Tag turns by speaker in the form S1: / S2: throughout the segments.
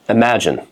S1: Imagine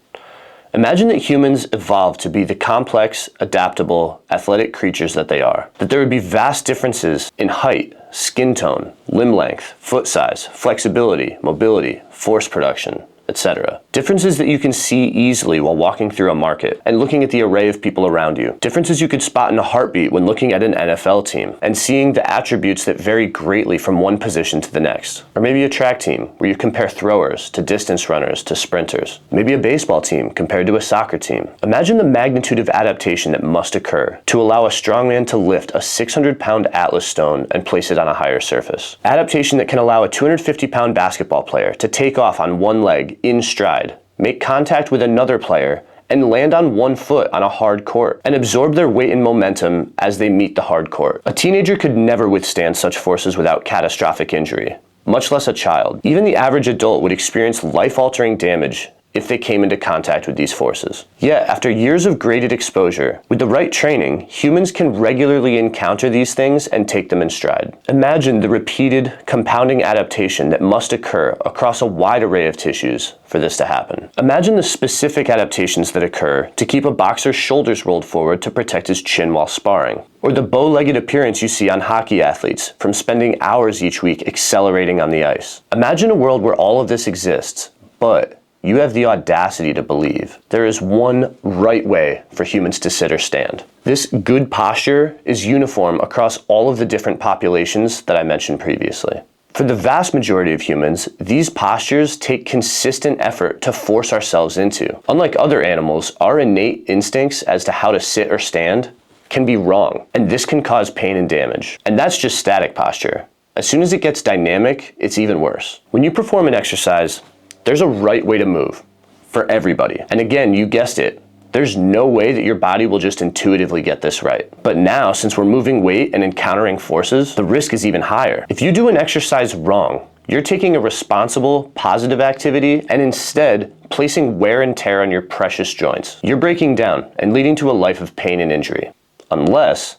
S1: that humans evolved to be the complex, adaptable, athletic creatures that they are. That there would be vast differences in height, skin tone, limb length, foot size, flexibility, mobility, force production, etc. Differences that you can see easily while walking through a market and looking at the array of people around you. Differences you could spot in a heartbeat when looking at an NFL team and seeing the attributes that vary greatly from one position to the next. Or maybe a track team where you compare throwers to distance runners to sprinters. Maybe a baseball team compared to a soccer team. Imagine the magnitude of adaptation that must occur to allow a strongman to lift a 600-pound Atlas stone and place it on a higher surface. Adaptation that can allow a 250-pound basketball player to take off on one leg in stride, make contact with another player, and land on one foot on a hard court, and absorb their weight and momentum as they meet the hard court. A teenager could never withstand such forces without catastrophic injury, much less a child. Even the average adult would experience life-altering damage if they came into contact with these forces. Yet, after years of graded exposure, with the right training, humans can regularly encounter these things and take them in stride. Imagine the repeated, compounding adaptation that must occur across a wide array of tissues for this to happen. Imagine the specific adaptations that occur to keep a boxer's shoulders rolled forward to protect his chin while sparring, or the bow-legged appearance you see on hockey athletes from spending hours each week accelerating on the ice. Imagine a world where all of this exists, but you have the audacity to believe there is one right way for humans to sit or stand. This good posture is uniform across all of the different populations that I mentioned previously. For the vast majority of humans, these postures take consistent effort to force ourselves into. Unlike other animals, our innate instincts as to how to sit or stand can be wrong, and this can cause pain and damage. And that's just static posture. As soon as it gets dynamic, it's even worse. When you perform an exercise, there's a right way to move for everybody. And again, you guessed it, there's no way that your body will just intuitively get this right. But now, since we're moving weight and encountering forces, the risk is even higher. If you do an exercise wrong, you're taking a responsible, positive activity and instead placing wear and tear on your precious joints. You're breaking down and leading to a life of pain and injury. Unless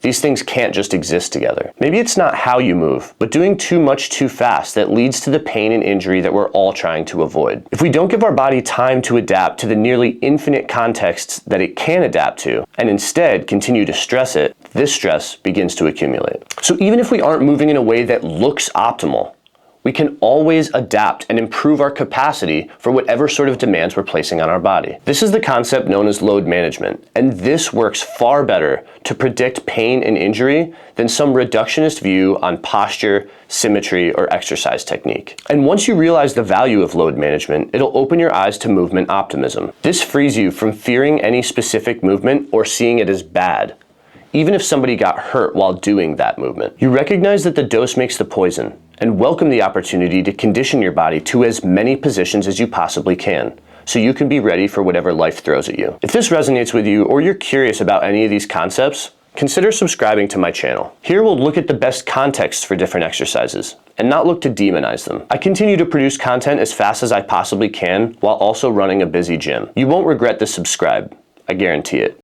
S1: these things can't just exist together. Maybe it's not how you move, but doing too much too fast that leads to the pain and injury that we're all trying to avoid. If we don't give our body time to adapt to the nearly infinite contexts that it can adapt to, and instead continue to stress it, this stress begins to accumulate. So even if we aren't moving in a way that looks optimal, we can always adapt and improve our capacity for whatever sort of demands we're placing on our body. This is the concept known as load management, and this works far better to predict pain and injury than some reductionist view on posture, symmetry, or exercise technique. And once you realize the value of load management, it'll open your eyes to movement optimism. This frees you from fearing any specific movement or seeing it as bad, even if somebody got hurt while doing that movement. You recognize that the dose makes the poison, and welcome the opportunity to condition your body to as many positions as you possibly can, so you can be ready for whatever life throws at you. If this resonates with you, or you're curious about any of these concepts, consider subscribing to my channel. Here we'll look at the best contexts for different exercises, and not look to demonize them. I continue to produce content as fast as I possibly can, while also running a busy gym. You won't regret the subscribe, I guarantee it.